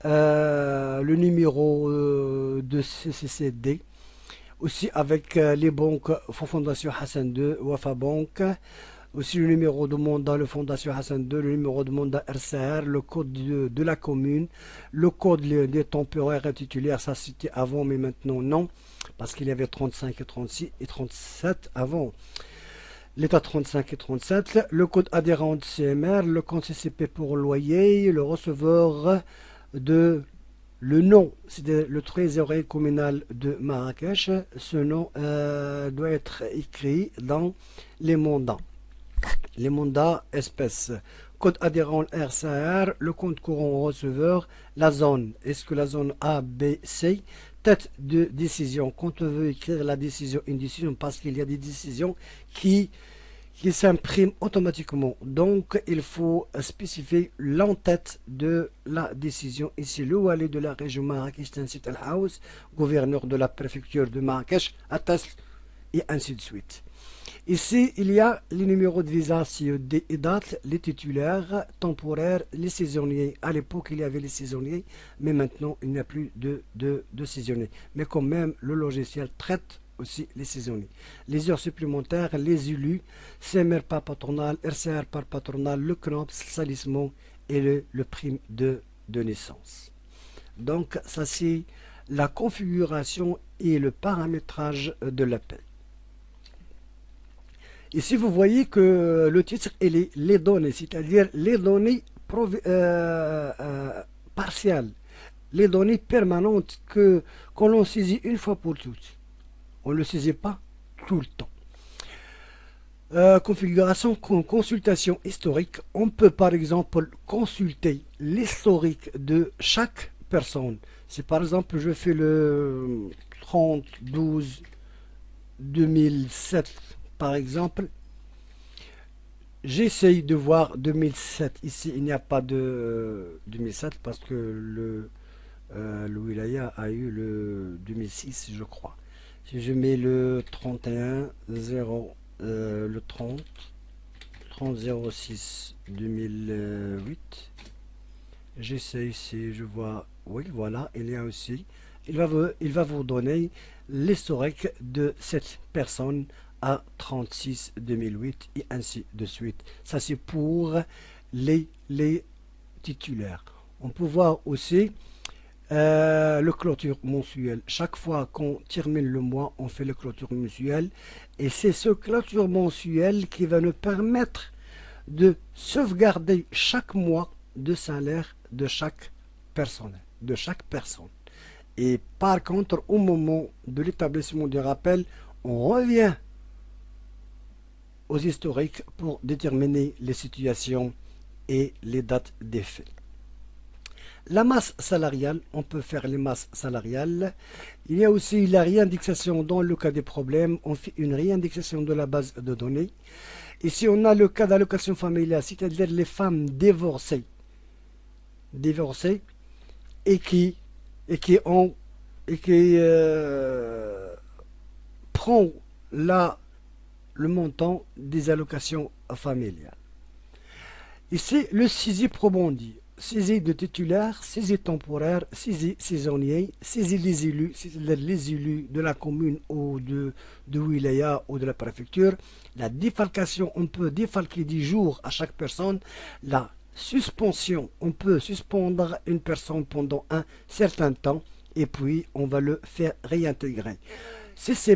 le numéro de CCCD, aussi avec les banques Fondation Hassan II, Wafa Bank, aussi le numéro de mandat, le Fondation Hassan II, le numéro de mandat RCR, le code de la commune, le code des temporaires et titulaires, ça c'était avant, mais maintenant non, parce qu'il y avait 35 et 36 et 37 avant. L'état 35 et 37, le code adhérent de CMR, le compte CCP pour loyer, le receveur de le nom, c'est le trésorier communal de Marrakech. Ce nom doit être écrit dans les mandats. Les mandats espèces. Code adhérent RCR, le compte courant receveur, la zone. Est-ce que la zone A, B, C? Tête de décision. Quand on veut écrire la décision, une décision, parce qu'il y a des décisions qui s'impriment automatiquement. Donc, il faut spécifier l'entête de la décision. Ici, le wali de la région Marrakech, Tansit Al-Haouz, gouverneur de la préfecture de Marrakech, atteste, et ainsi de suite. Ici, il y a les numéros de visa CED et date, les titulaires, temporaires, les saisonniers. À l'époque, il y avait les saisonniers, mais maintenant, il n'y a plus de saisonniers. Mais quand même, le logiciel traite aussi les saisonniers. Les heures supplémentaires, les élus, CMR par patronal, RCR par patronal, le CNOPS, salissement et le prime de naissance. Donc, ça c'est la configuration et le paramétrage de l'appel. Ici, vous voyez que le titre, il est les données, c'est-à-dire les données partielles, les données permanentes qu'on l'on saisit une fois pour toutes. On ne le saisit pas tout le temps. Configuration, consultation historique. On peut par exemple consulter l'historique de chaque personne. Si par exemple je fais le 30-12-2007 par exemple, j'essaye de voir 2007. Ici il n'y a pas de 2007 parce que le wilaya a eu le 2006 je crois. Si je mets le 31 0 le 30 06 2008, j'essaie si je vois, oui voilà, il y a aussi, il va vous donner l'historique de cette personne à 36 2008 et ainsi de suite. Ça c'est pour les titulaires. On peut voir aussi le clôture mensuel. Chaque fois qu'on termine le mois, on fait le clôture mensuel. Et c'est ce clôture mensuel qui va nous permettre de sauvegarder chaque mois de salaire de chaque personne. Et par contre, au moment de l'établissement du rappel, on revient aux historiques pour déterminer les situations et les dates des faits. La masse salariale, on peut faire les masses salariales. Il y a aussi la réindexation dans le cas des problèmes. On fait une réindexation de la base de données. Ici, on a le cas d'allocation familiale, c'est-à-dire les femmes divorcées et qui prend le montant des allocations familiales. Ici, le saisie probandi. Saisie de titulaires, saisie temporaire, saisie saisonnier, saisie les élus, c'est-à-dire les élus de la commune ou de wilaya ou de la préfecture. La défalcation, on peut défalquer 10 jours à chaque personne. La suspension, on peut suspendre une personne pendant un certain temps et puis on va le faire réintégrer. Si c'est